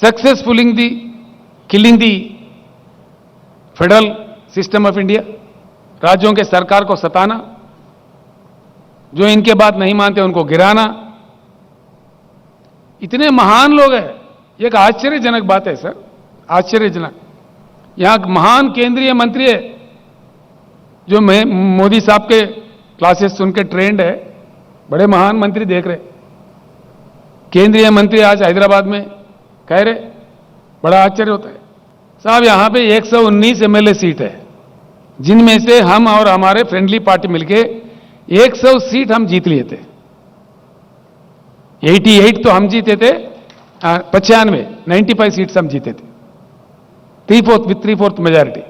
सक्सेसफुलिंग the killing the federal system of India, राज्यों के सरकार को सताना, जो इनके बात नहीं मानते उनको गिराना। इतने महान लोग हैं, एक आश्चर्यजनक बात है सर, आश्चर्यजनक। यहां महान केंद्रीय मंत्री है जो मोदी साहब के क्लासेस सुन के ट्रेंड है, बड़े महान मंत्री देख रहे, केंद्रीय मंत्री आज हैदराबाद में कह रहे, बड़ा आश्चर्य होता है। साहब यहां पे 119 एमएलए सीट है, जिनमें से हम और हमारे फ्रेंडली पार्टी मिलके 100 सीट हम जीत लिए थे। 88 तो हम जीते थे, 95 सीट्स हम जीते थे, 3/4 मेजॉरिटी।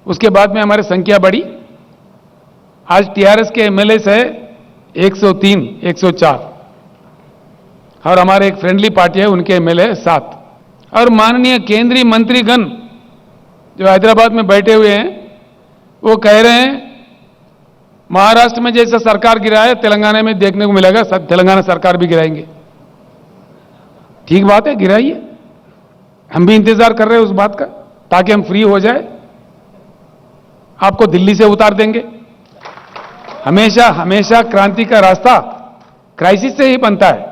उसके बाद में हमारी संख्या बढ़ी, आज टीआरएस के एमएलए है 103, 104, और हमारे एक फ्रेंडली पार्टी है उनके एमएलए 7। और माननीय केंद्रीय मंत्रीगण जो हैदराबाद में बैठे हुए हैं वो कह रहे हैं महाराष्ट्र में जैसा सरकार गिरा है तेलंगाना में देखने को मिलेगा, तेलंगाना सरकार भी गिराएंगे। ठीक बात है, गिराइए, हम भी इंतजार कर रहे हैं उस बात का, ताकि हम फ्री हो जाए, आपको दिल्ली से उतार देंगे। हमेशा हमेशा क्रांति का रास्ता क्राइसिस से ही बनता है।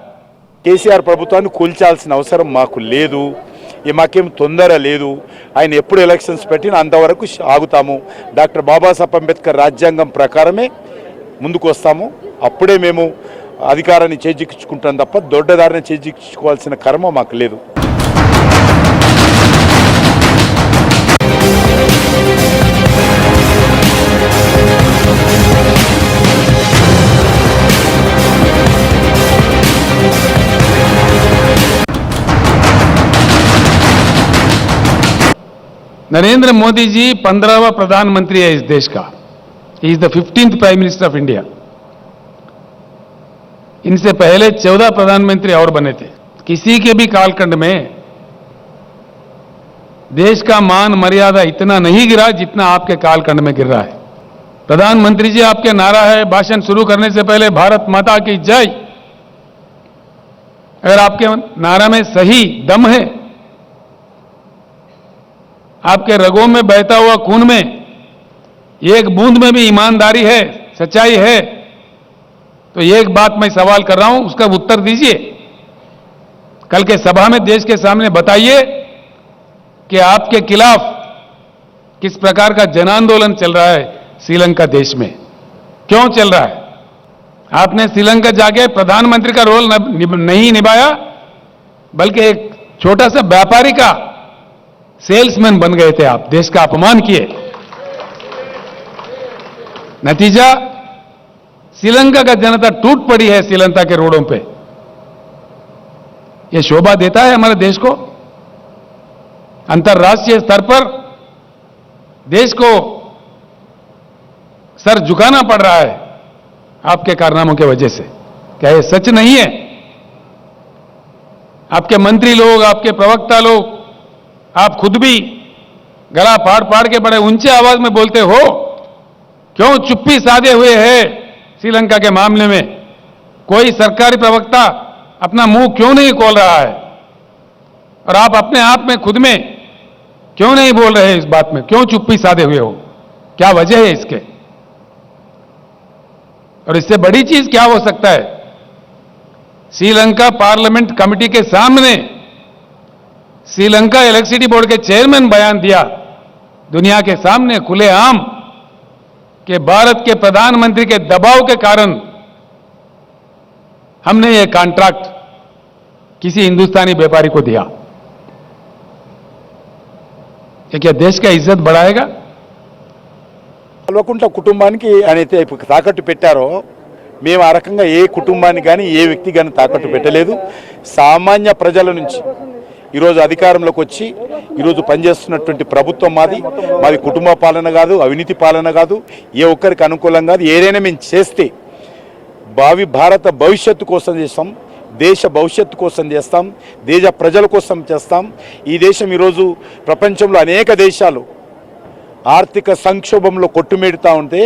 కేసీఆర్ ప్రభుత్వాన్ని కూల్చాల్సిన అవసరం మాకు లేదు, మాకేం తొందర లేదు. ఆయన ఎప్పుడు ఎలక్షన్స్ పెట్టినా అంతవరకు ఆగుతాము. డాక్టర్ బాబాసాహెబ్ అంబేద్కర్ రాజ్యాంగం ప్రకారమే ముందుకు వస్తాము. అప్పుడే మేము అధికారాన్ని చేజిక్కించుకుంటాం తప్ప దొడ్డదారిని చేజిక్కించుకోవాల్సిన కర్మ మాకు లేదు. नरेंद्र मोदी जी 15वां प्रधानमंत्री है इस देश का, he is the 15th prime minister of India. इनसे पहले 14 प्रधानमंत्री और बने थे। किसी के भी कालखंड में देश का मान मर्यादा इतना नहीं गिरा जितना आपके कालखंड में गिर रहा है। प्रधानमंत्री जी, आपके नारा है भाषण शुरू करने से पहले भारत माता की जय। अगर आपके नारा में सही दम है, आपके रगों में बहता हुआ खून में एक बूंद में भी ईमानदारी है, सच्चाई है, तो एक बात मैं सवाल कर रहा हूं, उसका उत्तर दीजिए। कल के सभा में देश के सामने बताइए कि आपके खिलाफ किस प्रकार का जन आंदोलन चल रहा है श्रीलंका देश में, क्यों चल रहा है? आपने श्रीलंका जाके प्रधानमंत्री का रोल नहीं निभाया, बल्कि एक छोटा सा व्यापारी का सेल्समैन बन गए थे आप, देश का अपमान किए। नतीजा श्रीलंका का जनता टूट पड़ी है श्रीलंका के रोडों पे। यह शोभा देता है हमारे देश को? अंतर्राष्ट्रीय स्तर पर देश को सर झुकाना पड़ रहा है आपके कारनामों की वजह से। क्या यह सच नहीं है? आपके मंत्री लोग, आपके प्रवक्ता लोग, आप खुद भी गला फाड़ फाड़ के बड़े ऊंचे आवाज में बोलते हो, क्यों चुप्पी साधे हुए है श्रीलंका के मामले में? कोई सरकारी प्रवक्ता अपना मुंह क्यों नहीं खोल रहा है? और आप अपने आप में खुद में क्यों नहीं बोल रहे इस बात में? क्यों चुप्पी साधे हुए हो? क्या वजह है इसके? और इससे बड़ी चीज क्या हो सकता है? श्रीलंका पार्लियामेंट कमेटी के सामने श्रीलंका इलेक्ट्रिसिटी बोर्ड के चेयरमैन बयान दिया दुनिया के सामने खुलेआम कि भारत के प्रधानमंत्री के दबाव के कारण हमने ये कॉन्ट्रैक्ट किसी हिंदुस्तानी व्यापारी को दिया। ये क्या देश का इज्जत बढ़ाएगा? కల్వకుంట్ల కుటుంబానికి అయితే తాకట్టు పెట్టారో మేము ఆ రకంగా ఏ కుటుంబాన్ని కానీ ఏ వ్యక్తి కానీ తాకట్టు పెట్టలేదు. సామాన్య ప్రజల నుంచి ఈరోజు అధికారంలోకి వచ్చి ఈరోజు పనిచేస్తున్నటువంటి ప్రభుత్వం మాది కుటుంబ పాలన కాదు, అవినీతి పాలన కాదు, ఏ ఒక్కరికి అనుకూలం కాదు. ఏదైనా మేము చేస్తే భారత భవిష్యత్తు కోసం చేస్తాం, దేశ భవిష్యత్తు కోసం చేస్తాం, దేశ ప్రజల కోసం చేస్తాం. ఈ దేశం ఈరోజు ప్రపంచంలో అనేక దేశాలు ఆర్థిక సంక్షోభంలో కొట్టుమిడుతూ ఉంటే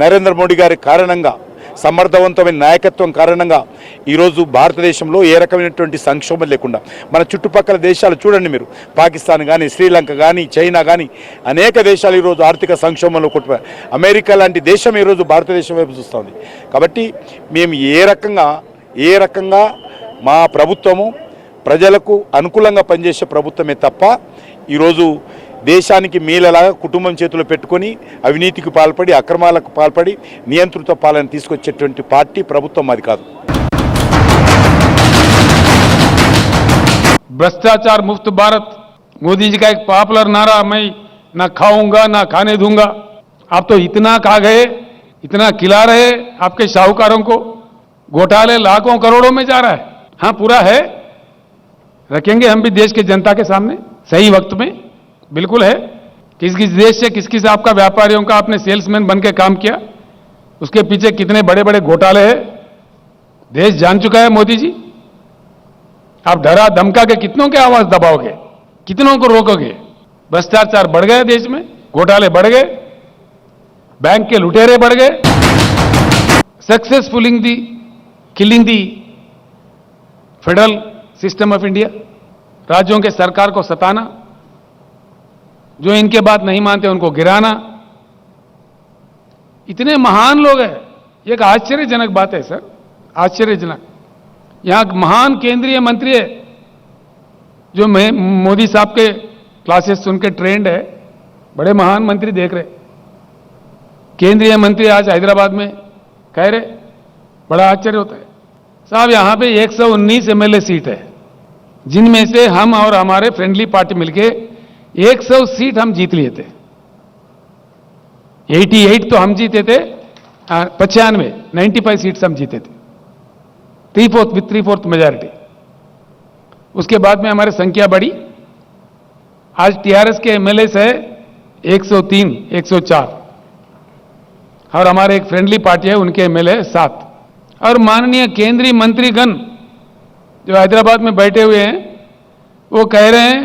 నరేంద్ర మోడీ గారి కారణంగా సమర్థవంతమైన నాయకత్వం కారణంగా ఈరోజు భారతదేశంలో ఏ రకమైనటువంటి సంక్షోభం లేకుండా మన చుట్టుపక్కల దేశాలు చూడండి మీరు, పాకిస్తాన్ కానీ, శ్రీలంక కానీ, చైనా కానీ అనేక దేశాలు ఈరోజు ఆర్థిక సంక్షోభంలో కొట్టుపోయారు. అమెరికా లాంటి దేశం ఈరోజు భారతదేశం వైపు చూస్తుంది. కాబట్టి మేము ఏ రకంగా మా ప్రభుత్వము ప్రజలకు అనుకూలంగా పనిచేసే ప్రభుత్వమే తప్ప ఈరోజు దేశానికి మీలలాగా కుటుంబం చేతులు పెట్టుకొని అవినీతికి పాల్పడి, అక్రమాలకు పాల్పడి నియంత్రిత పాలన తీసుకొచ్చేటువంటి పార్టీ ప్రభుత్వం అది కాదు. भ्रष्टाचार मुक्त भारत, मोदी जी का एक पॉपुलर नारा, मैं ना खाऊंगा ना खाने दूंगा। आप तो इतना खा गए, इतना खिला रहे आपके शाहूकारों को, घोटाले लाखों करोड़ों में जा रहा है। हाँ, पूरा है, रखेंगे हम भी देश के जनता के सामने सही वक्त में, बिल्कुल है। किस किस देश से किस किस आपका व्यापारियों का आपने सेल्समैन बन के काम किया, उसके पीछे कितने बड़े बड़े घोटाले हैं, देश जान चुका है मोदी जी। आप डरा धमका के कितनों के आवाज दबाओगे, कितनों को रोकोगे? भ्रष्टाचार बढ़ गए देश में, घोटाले बढ़ गए, बैंक के लुटेरे बढ़ गए। सक्सेसफुलिंग दी killing the federal system of India, राज्यों के सरकार को सताना, जो इनके बात नहीं मानते उनको गिराना, इतने महान लोग हैं। एक आश्चर्यजनक बात है सर, आश्चर्यजनक। यहां महान केंद्रीय मंत्री है जो मोदी साहब के क्लासेस सुन के ट्रेंड है, बड़े महान मंत्री देख रहे, केंद्रीय मंत्री आज हैदराबाद में कह रहे, बड़ा आश्चर्य होता है। साहब यहां पे 119 एमएलए सीट है, जिनमें से हम और हमारे फ्रेंडली पार्टी मिलके 100 सीट हम जीत लिए थे। 88 तो हम जीते थे, 95 सीट्स हम जीते थे, 3/4 मेजॉरिटी। उसके बाद में हमारी संख्या बढ़ी, आज टीआरएस के एमएलए है 103, 104, और हमारे एक फ्रेंडली पार्टी है उनके एमएलए 7। और माननीय केंद्रीय मंत्रीगण जो हैदराबाद में बैठे हुए हैं वो कह रहे हैं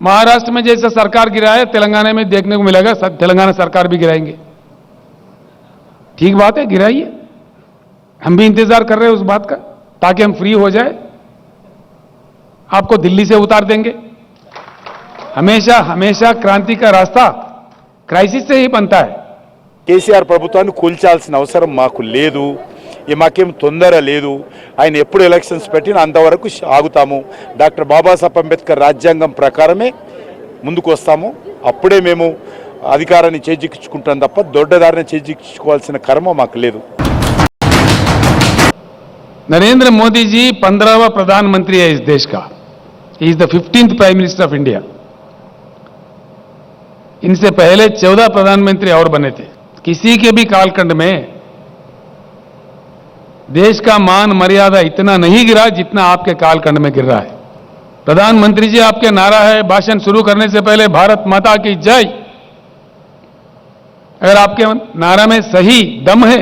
महाराष्ट्र में जैसा सरकार गिरा है तेलंगाना में देखने को मिलेगा, तेलंगाना सरकार भी गिराएंगे। ठीक बात है, गिराइए, हम भी इंतजार कर रहे हैं उस बात का, ताकि हम फ्री हो जाए, आपको दिल्ली से उतार देंगे। हमेशा हमेशा क्रांति का रास्ता क्राइसिस से ही बनता है। కేసీఆర్ ప్రభుత్వాన్ని కూల్చాల్సిన అవసరం మాకు లేదు, మాకేం తొందర లేదు. ఆయన ఎప్పుడు ఎలక్షన్స్ పెట్టినా అంతవరకు ఆగుతాము. డాక్టర్ బాబాసాహెబ్ అంబేద్కర్ రాజ్యాంగం ప్రకారమే ముందుకు వస్తాము. అప్పుడే మేము అధికారాన్ని చేజిక్కించుకుంటాం తప్ప దొడ్డదారిని చేజిక్కించుకోవాల్సిన కర్మ మాకు లేదు. नरेंद्र मोदी जी 15वां प्रधानमंत्री है इस देश का, he is the 15th prime minister of India. इनसे पहले 14 प्रधानमंत्री और बने थे। किसी के भी कालखंड में देश का मान मर्यादा इतना नहीं गिरा जितना आपके कालखंड में गिर रहा है। प्रधानमंत्री जी, आपके नारा है भाषण शुरू करने से पहले भारत माता की जय। अगर आपके नारा में सही दम है,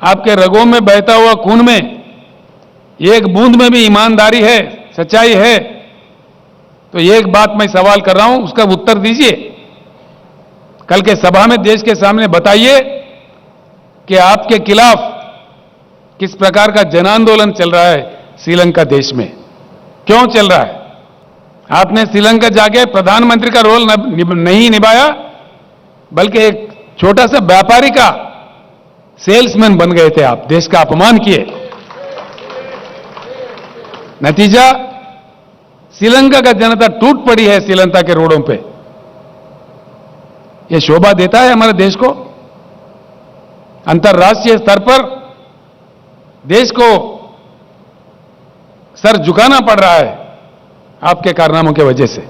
आपके रगों में बहता हुआ खून में एक बूंद में भी ईमानदारी है, सच्चाई है, तो एक बात मैं सवाल कर रहा हूं, उसका उत्तर दीजिए। कल के सभा में देश के सामने बताइए कि आपके खिलाफ किस प्रकार का जन आंदोलन चल रहा है श्रीलंका देश में, क्यों चल रहा है? आपने श्रीलंका जाके प्रधानमंत्री का रोल नहीं निभाया, बल्कि एक छोटा सा व्यापारी का सेल्समैन बन गए थे आप, देश का अपमान किए। नतीजा श्रीलंका का जनता टूट पड़ी है श्रीलंका के रोडों पे। यह शोभा देता है हमारे देश को? अंतर्राष्ट्रीय स्तर पर देश को सर झुकाना पड़ रहा है आपके कारनामों की वजह से।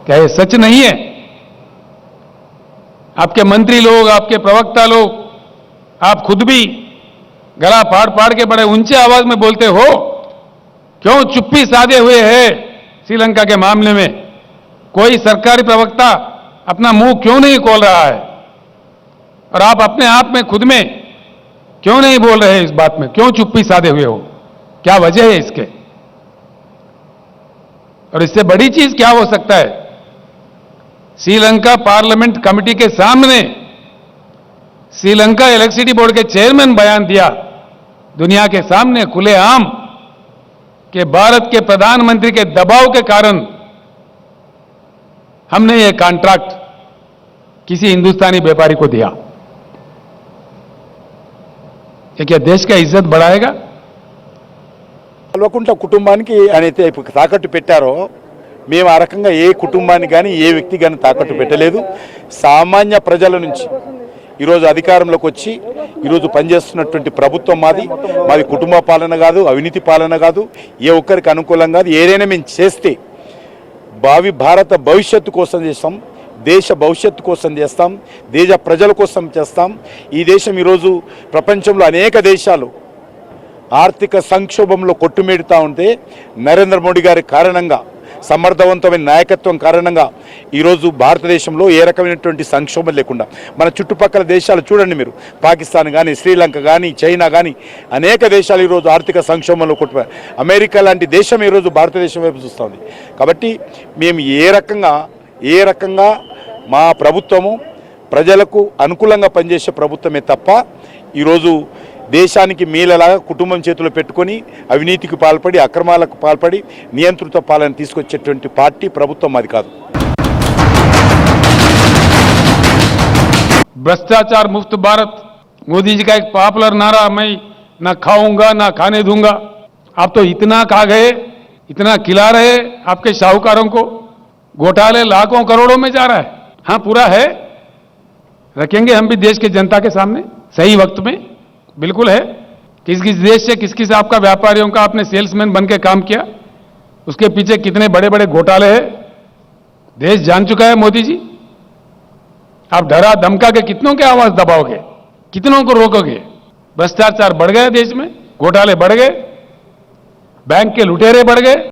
क्या यह सच नहीं है? आपके मंत्री लोग, आपके प्रवक्ता लोग, आप खुद भी गला फाड़ फाड़ के बड़े ऊंचे आवाज में बोलते हो, क्यों चुप्पी साधे हुए हैं श्रीलंका के मामले में? कोई सरकारी प्रवक्ता अपना मुंह क्यों नहीं खोल रहा है? और आप अपने आप में खुद में क्यों नहीं बोल रहे इस बात में? क्यों चुप्पी साधे हुए हो? क्या वजह है इसके? और इससे बड़ी चीज क्या हो सकता है? श्रीलंका पार्लियामेंट कमेटी के सामने श्रीलंका इलेक्ट्रिसिटी बोर्ड के चेयरमैन बयान दिया दुनिया के सामने खुलेआम कि भारत के प्रधानमंत्री के दबाव के कारण हमने ये कॉन्ट्रैक्ट किसी हिंदुस्तानी व्यापारी को दिया। ये क्या देश का इज्जत बढ़ाएगा? కల్వకుంట్ల కుటుంబానికి అయితే ఇప్పుడు తాకట్టు పెట్టారో మేము ఆ రకంగా ఏ కుటుంబాన్ని కానీ ఏ వ్యక్తి కానీ తాకట్టు పెట్టలేదు. సామాన్య ప్రజల నుంచి ఈరోజు అధికారంలోకి వచ్చి ఈరోజు పనిచేస్తున్నటువంటి ప్రభుత్వం మాది కుటుంబ పాలన కాదు, అవినీతి పాలన కాదు, ఏ ఒక్కరికి అనుకూలం కాదు. ఏదైనా మేము చేస్తే భారత భవిష్యత్తు కోసం చేస్తాం, దేశ భవిష్యత్తు కోసం చేస్తాం, దేశ ప్రజల కోసం చేస్తాం. ఈ దేశం ఈరోజు ప్రపంచంలో అనేక దేశాలు ఆర్థిక సంక్షోభంలో కొట్టుమిడుతూ ఉంటే నరేంద్ర మోడీ గారి కారణంగా, సమర్థవంతమైన నాయకత్వం కారణంగా ఈరోజు భారతదేశంలో ఏ రకమైనటువంటి సంక్షోభం లేకుండా మన చుట్టుపక్కల దేశాలు చూడండి మీరు, పాకిస్తాన్ కానీ, శ్రీలంక కానీ, చైనా కానీ అనేక దేశాలు ఈరోజు ఆర్థిక సంక్షోభంలో కొట్టుపోయారు. అమెరికా లాంటి దేశం ఈరోజు భారతదేశం వైపు చూస్తుంది. కాబట్టి మేము ఏ రకంగా మా ప్రభుత్వము ప్రజలకు అనుకూలంగా పనిచేసే ప్రభుత్వమే తప్ప ఈరోజు దేశానికి మీలలాగా కుటుంబం చేతిలో పెట్టుకొని అవినీతికి పాల్పడి, అక్రమాలకు పాల్పడి నియంత్రిత పాలన తీసుకొచ్చేటువంటి పార్టీ ప్రభుత్వం అది కాదు. भ्रष्टाचार मुक्त भारत मोदी जी का एक पॉपुलर नारा, मैं ना खाऊंगा ना खाने दूंगा। आप तो इतना खा गए, इतना खिला रहे आपके शाहूकारों को, घोटाले लाखों करोड़ों में जा रहा है। हाँ, पूरा है, रखेंगे हम भी देश के जनता के सामने सही वक्त में। बिल्कुल है, किस किस देश से किस किस आपका व्यापारियों का आपने सेल्समैन बन के काम किया, उसके पीछे कितने बड़े बड़े घोटाले हैं देश जान चुका है मोदी जी। आप डरा धमका के कितनों के आवाज दबाओगे, कितनों को रोकोगे? भ्रष्टाचार बढ़ गया देश में, घोटाले बढ़ गए, बैंक के लुटेरे बढ़ गए।